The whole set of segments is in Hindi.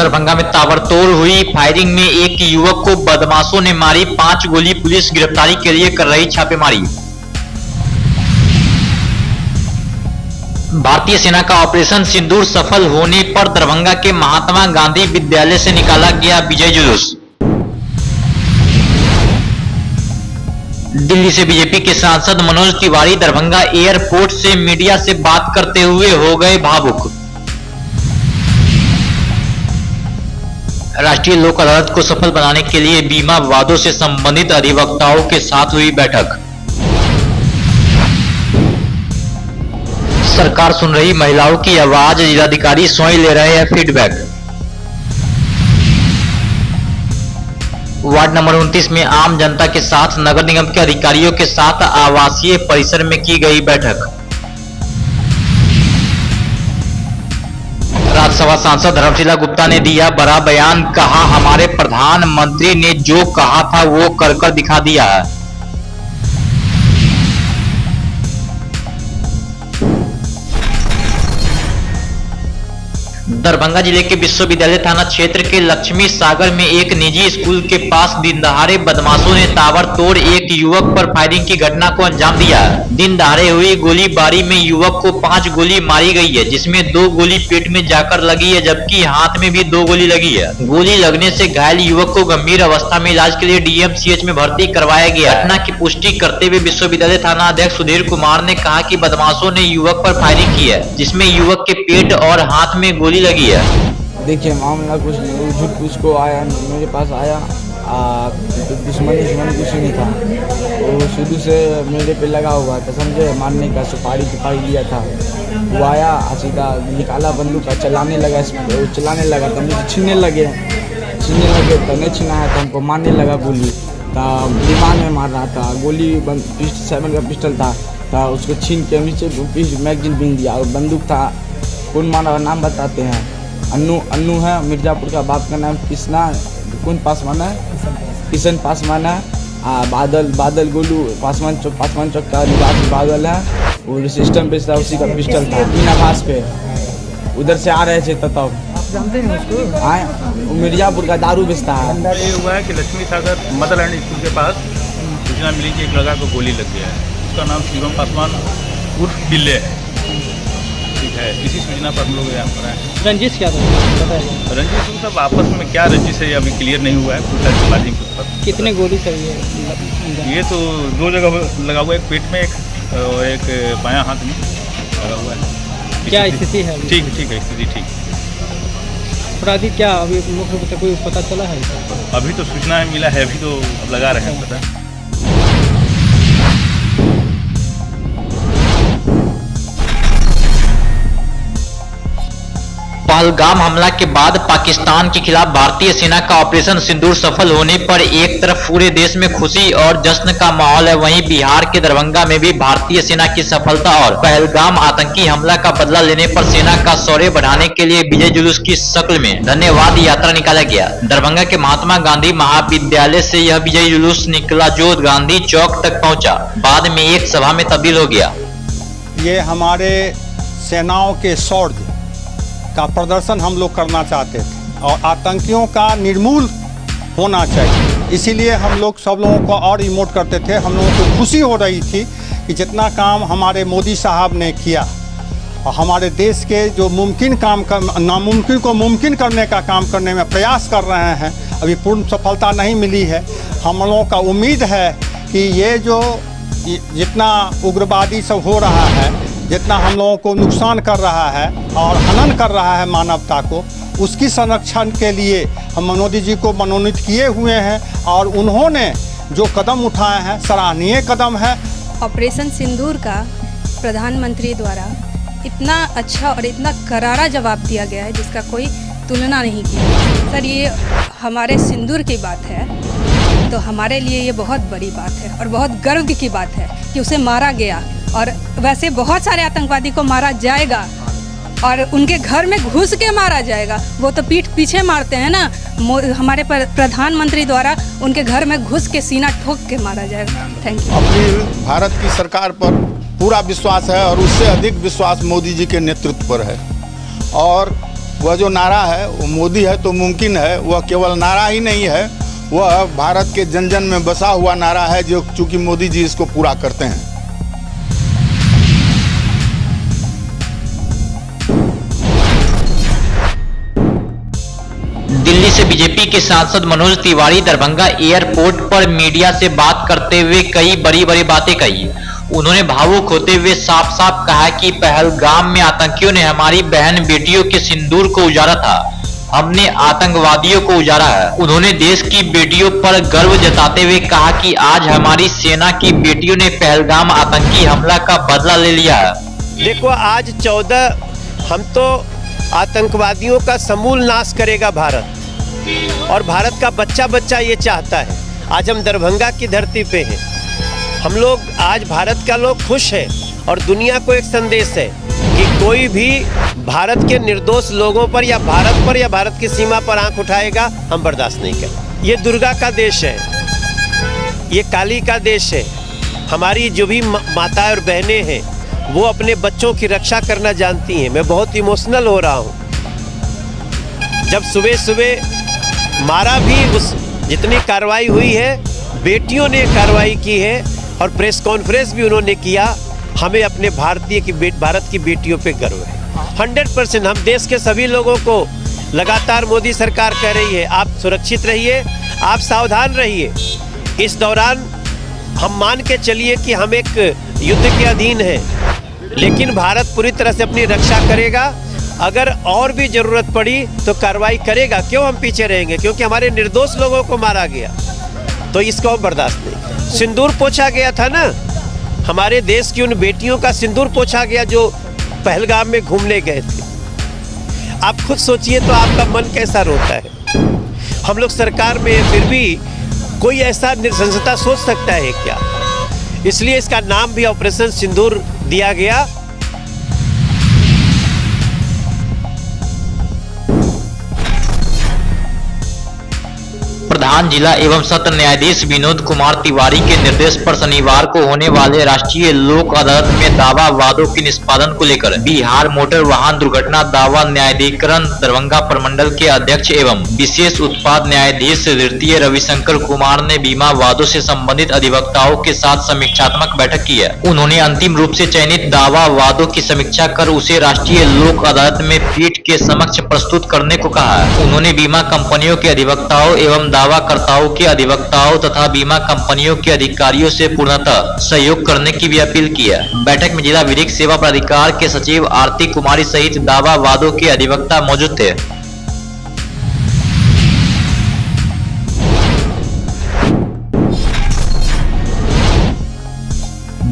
दरभंगा में ताबड़तोड़ हुई फायरिंग में एक युवक को बदमाशों ने मारी 5 गोली। पुलिस गिरफ्तारी के लिए कर रही छापेमारी। भारतीय सेना का ऑपरेशन सिंदूर सफल होने पर दरभंगा के महात्मा गांधी विद्यालय से निकाला गया विजय जुलूस। दिल्ली से बीजेपी के सांसद मनोज तिवारी दरभंगा एयरपोर्ट से मीडिया से बात करते हुए हो गए भावुक। राष्ट्रीय लोक अदालत को सफल बनाने के लिए बीमा विवादों से संबंधित अधिवक्ताओं के साथ हुई बैठक। सरकार सुन रही महिलाओं की आवाज, जिलाधिकारी स्वयं ले रहे हैं फीडबैक। वार्ड नंबर 29 में आम जनता के साथ नगर निगम के अधिकारियों के साथ आवासीय परिसर में की गई बैठक। राज्यसभा सांसद धर्मशिला गुप्ता ने दिया बड़ा बयान, कहा हमारे प्रधानमंत्री ने जो कहा था वो कर कर दिखा दिया है। दरभंगा जिले के विश्वविद्यालय थाना क्षेत्र के लक्ष्मी सागर में एक निजी स्कूल के पास दिन दहाड़े बदमाशों ने ताबड़तोड़ एक युवक पर फायरिंग की घटना को अंजाम दिया। दिन दहाड़े हुई गोलीबारी में युवक को 5 गोली मारी गई है, जिसमें 2 गोली पेट में जाकर लगी है जबकि हाथ में भी 2 गोली लगी है। गोली लगने से घायल युवक को गंभीर अवस्था में इलाज के लिए डीएमसीएच में भर्ती करवाया गया। घटना की पुष्टि करते हुए विश्वविद्यालय थाना अध्यक्ष सुधीर कुमार ने कहा कि बदमाशों ने युवक पर फायरिंग की है, जिसमें युवक के पेट और हाथ में गोली लगी है। देखिए मामला कुछ नहीं, झूठ कुछ को आया मेरे पास आया, दुश्मनी कुछ नहीं था। वो शुरू से मेरे पे लगा हुआ था, समझे, मारने का सुपारी लिया था। वो आया सीधा निकाला बंदूक का, चलाने लगा तो मुझे छीनने लगे तो नहीं छीना है तो हमको मारने लगा गोली। दिमाग में मार रहा था, गोली 7 का पिस्टल था उसको छीन के नीचे मैगजीन बीन दिया। और बंदूक था, कौन मारा नाम बताते हैं, अन्नू है, मिर्जापुर का, बाप का नाम किशन पासवान है। बादल गोलू पासवान चौक का निवासी बादल है। वो सिस्टम पे था, उसी का पिस्टल था। आवास पे उधर से आ रहे थे तब आप जानते हैं उसको? आए, वो मिर्जापुर का दारू बेचता है। ये हुआ है कि लक्ष्मी सागर मदरलैंड स्कूल के पास सूचना मिली कि एक लड़का को गोली लग गया है। उसका नाम शिवम पासवान उर्फ बिल्ले है। ठीक है, इसी सूचना पर हम लोग यहाँ पर आए। रंजिश क्या था? रंजिश सब आपस में क्या रंजिश है अभी क्लियर नहीं हुआ है, पूछताछ के माध्यम के ऊपर। कितने गोली चाहिए? ये तो 2 जगह लगा हुआ है, एक पेट में और एक बायां हाथ में लगा हुआ है। क्या स्थिति है? ठीक है, स्थिति ठीक। अपराधी क्या अभी मुख्य रूप से कोई पता चला है? अभी तो सूचना मिला है, अभी तो लगा रहे हैं पता। पहलगाम हमला के बाद पाकिस्तान के खिलाफ भारतीय सेना का ऑपरेशन सिंदूर सफल होने पर एक तरफ पूरे देश में खुशी और जश्न का माहौल है, वहीं बिहार के दरभंगा में भी भारतीय सेना की सफलता और पहलगाम आतंकी हमला का बदला लेने पर सेना का शौर्य बढ़ाने के लिए विजय जुलूस की शक्ल में धन्यवाद यात्रा निकाला गया। दरभंगा के महात्मा गांधी महाविद्यालय से यह विजय जुलूस निकला जो गांधी चौक तक पहुंचा, बाद में एक सभा में तब्दील हो गया। ये हमारे सेनाओं के शौर्य का प्रदर्शन हम लोग करना चाहते थे और आतंकियों का निर्मूल होना चाहिए, इसीलिए हम लोग सब लोगों को और इमोट करते थे। हम लोगों को खुशी हो रही थी कि जितना काम हमारे मोदी साहब ने किया और हमारे देश के जो मुमकिन काम नामुमकिन को मुमकिन करने का काम करने में प्रयास कर रहे हैं, अभी पूर्ण सफलता नहीं मिली है। हम लोगों का उम्मीद है कि ये जो जितना उग्रवादी सब हो रहा है, जितना हम लोगों को नुकसान कर रहा है और हनन कर रहा है मानवता को, उसकी संरक्षण के लिए हम मोदी जी को मनोनीत किए हुए हैं और उन्होंने जो कदम उठाए हैं सराहनीय कदम है। ऑपरेशन सिंदूर का प्रधानमंत्री द्वारा इतना अच्छा और इतना करारा जवाब दिया गया है जिसका कोई तुलना नहीं की। सर, ये हमारे सिंदूर की बात है तो हमारे लिए ये बहुत बड़ी बात है और बहुत गर्व की बात है कि उसे मारा गया। और वैसे बहुत सारे आतंकवादी को मारा जाएगा और उनके घर में घुस के मारा जाएगा, वो तो पीठ पीछे मारते हैं ना। हमारे प्रधानमंत्री द्वारा उनके घर में घुस के सीना ठोक के मारा जाएगा। Thank you. अपनी भारत की सरकार पर पूरा विश्वास है और उससे अधिक विश्वास मोदी जी के नेतृत्व पर है और वह जो नारा है वो मोदी है तो मुमकिन है, वह केवल नारा ही नहीं है, वह भारत के जन जन में बसा हुआ नारा है, जो चूँकि मोदी जी इसको पूरा करते हैं। दिल्ली से बीजेपी के सांसद मनोज तिवारी दरभंगा एयरपोर्ट पर मीडिया से बात करते हुए कई बड़ी बड़ी बातें कही। उन्होंने भावुक होते हुए साफ साफ कहा कि पहलगाम में आतंकियों ने हमारी बहन बेटियों के सिंदूर को उजाड़ा था, हमने आतंकवादियों को उजाड़ा है। उन्होंने देश की बेटियों पर गर्व जताते हुए कहा कि आज हमारी सेना की बेटियों ने पहलगाम आतंकी हमला का बदला ले लिया है। देखो आज 14 हम तो आतंकवादियों का समूल नाश करेगा भारत, और भारत का बच्चा बच्चा ये चाहता है। आज हम दरभंगा की धरती पे हैं, हम लोग आज भारत का लोग खुश है, और दुनिया को एक संदेश है कि कोई भी भारत के निर्दोष लोगों पर या भारत पर या भारत की सीमा पर आंख उठाएगा हम बर्दाश्त नहीं करेंगे। ये दुर्गा का देश है, ये काली का देश है। हमारी जो भी माताएं और बहनें हैं वो अपने बच्चों की रक्षा करना जानती हैं। मैं बहुत इमोशनल हो रहा हूँ जब सुबह सुबह मारा भी, उस जितनी कार्रवाई हुई है बेटियों ने कार्रवाई की है, और प्रेस कॉन्फ्रेंस भी उन्होंने किया। हमें अपने भारत की बेटियों पे गर्व है 100%। हम देश के सभी लोगों को लगातार मोदी सरकार कह रही है आप सुरक्षित रहिए, आप सावधान रहिए। इस दौरान हम मान के चलिए कि हम एक युद्ध के अधीन हैं, लेकिन भारत पूरी तरह से अपनी रक्षा करेगा। अगर और भी ज़रूरत पड़ी तो कार्रवाई करेगा, क्यों हम पीछे रहेंगे, क्योंकि हमारे निर्दोष लोगों को मारा गया तो इसको हम बर्दाश्त नहीं। सिंदूर पोंछा गया था ना, हमारे देश की उन बेटियों का सिंदूर पोंछा गया जो पहलगाम में घूमने गए थे। आप खुद सोचिए तो आपका मन कैसा रोता है। हम लोग सरकार में फिर भी कोई ऐसा नृशंसता सोच सकता है क्या? इसलिए इसका नाम भी ऑपरेशन सिंदूर दिया गया। प्रधान जिला एवं सत्र न्यायाधीश विनोद कुमार तिवारी के निर्देश पर शनिवार को होने वाले राष्ट्रीय लोक अदालत में दावा वादों के निष्पादन को लेकर बिहार मोटर वाहन दुर्घटना दावा न्यायाधिकरण दरभंगा प्रमंडल के अध्यक्ष एवं विशेष उत्पाद न्यायाधीश तृतीय रविशंकर कुमार ने बीमा वादों से संबंधित अधिवक्ताओं के साथ समीक्षात्मक बैठक की है। उन्होंने अंतिम रूप से चयनित दावा वादों की समीक्षा कर उसे राष्ट्रीय लोक अदालत में पीठ के समक्ष प्रस्तुत करने को कहा है। उन्होंने बीमा कंपनियों के अधिवक्ताओं एवं दावाकर्ताओं के अधिवक्ताओं तथा बीमा कंपनियों के अधिकारियों से पूर्णतः सहयोग करने की भी अपील की है। बैठक में जिला विधिक सेवा प्राधिकार के सचिव आरती कुमारी सहित दावा वादों के अधिवक्ता मौजूद थे।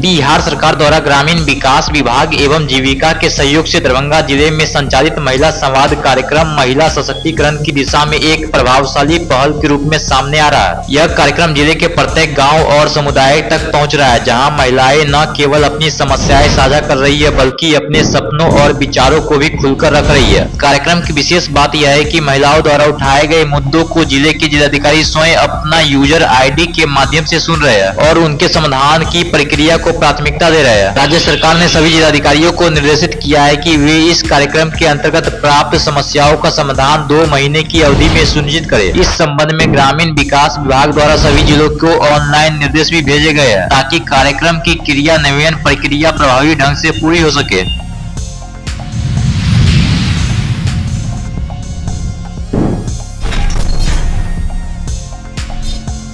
बिहार सरकार द्वारा ग्रामीण विकास विभाग एवं जीविका के सहयोग से दरभंगा जिले में संचालित महिला संवाद कार्यक्रम महिला सशक्तिकरण की दिशा में एक प्रभावशाली पहल के रूप में सामने आ रहा है। यह कार्यक्रम जिले के प्रत्येक गांव और समुदाय तक पहुंच रहा है, जहां महिलाएं न केवल अपनी समस्याएं साझा कर रही है बल्कि अपने सपनों और विचारों को भी खुलकर रख रही है। कार्यक्रम की विशेष बात यह है कि महिलाओं द्वारा उठाए गए मुद्दों को जिले के जिलाधिकारी स्वयं अपना यूजर ID के माध्यम से सुन रहे हैं और उनके समाधान की प्रक्रिया को प्राथमिकता दे रहे हैं। राज्य सरकार ने सभी जिलाधिकारियों को निर्देशित किया है कि वे इस कार्यक्रम के अंतर्गत प्राप्त समस्याओं का समाधान 2 महीने की अवधि में सुनिश्चित करें। इस संबंध में ग्रामीण विकास विभाग द्वारा सभी जिलों को ऑनलाइन निर्देश भी भेजे गए हैं ताकि कार्यक्रम की क्रियान्वयन प्रक्रिया प्रभावी ढंग से पूरी हो सके।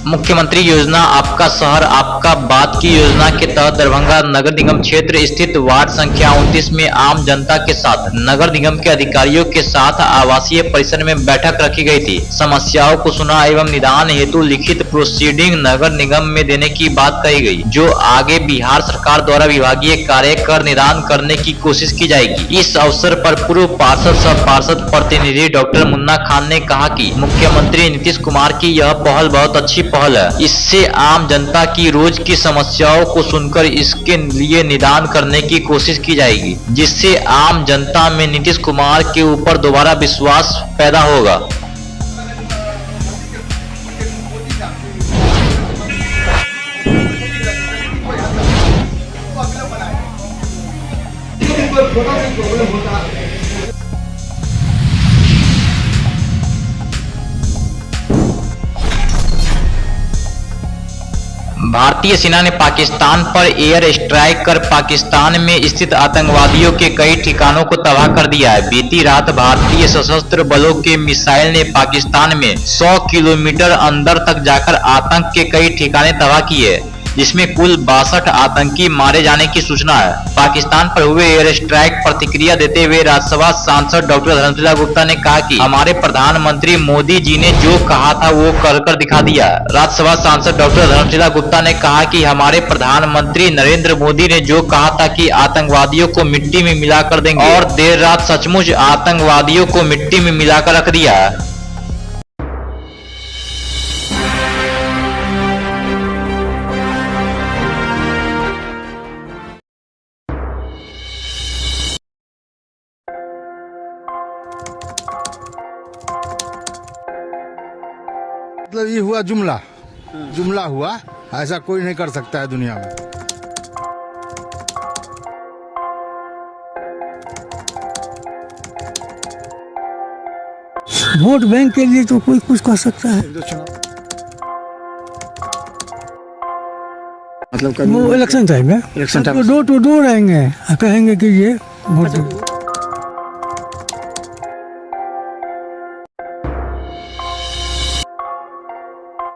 मुख्यमंत्री योजना आपका शहर आपका बात की योजना के तहत दरभंगा नगर निगम क्षेत्र स्थित वार्ड संख्या 29 में आम जनता के साथ नगर निगम के अधिकारियों के साथ आवासीय परिसर में बैठक रखी गई थी। समस्याओं को सुना एवं निदान हेतु लिखित प्रोसीडिंग नगर निगम में देने की बात कही गई, जो आगे बिहार सरकार द्वारा विभागीय कार्य कर निदान करने की कोशिश की जाएगी। इस अवसर पर पूर्व पार्षद सह पार्षद प्रतिनिधि डॉक्टर मुन्ना खान ने कहा कि मुख्यमंत्री नीतीश कुमार की यह पहल बहुत अच्छी पहल है। इससे आम जनता की रोज की समस्याओं को सुनकर इसके लिए निदान करने की कोशिश की जाएगी, जिससे आम जनता में नीतीश कुमार के ऊपर दोबारा विश्वास पैदा होगा। भारतीय सेना ने पाकिस्तान पर एयर स्ट्राइक कर पाकिस्तान में स्थित आतंकवादियों के कई ठिकानों को तबाह कर दिया है। बीती रात भारतीय सशस्त्र बलों के मिसाइल ने पाकिस्तान में 100 किलोमीटर अंदर तक जाकर आतंक के कई ठिकाने तबाह किए, जिसमें कुल 62 आतंकी मारे जाने की सूचना है। पाकिस्तान पर हुए एयर स्ट्राइक प्रतिक्रिया देते हुए राज्यसभा सांसद डॉक्टर धर्मशीला गुप्ता ने कहा कि हमारे प्रधानमंत्री मोदी जी ने जो कहा था वो कर दिखा दिया। राज्यसभा सांसद डॉक्टर धर्मशीला गुप्ता ने कहा कि हमारे प्रधानमंत्री नरेंद्र मोदी ने जो कहा था कि आतंकवादियों को मिट्टी में मिलाकर देंगे, और देर रात सचमुच आतंकवादियों को मिट्टी में मिलाकर रख दिया। मतलब ये हुआ जुमला हुआ, ऐसा कोई नहीं कर सकता है दुनिया में। वोट बैंक के लिए तो कोई कुछ कर सकता है। मतलब वो इलेक्शन टाइम है, डोर टू डोर आएंगे, कहेंगे कि ये वोट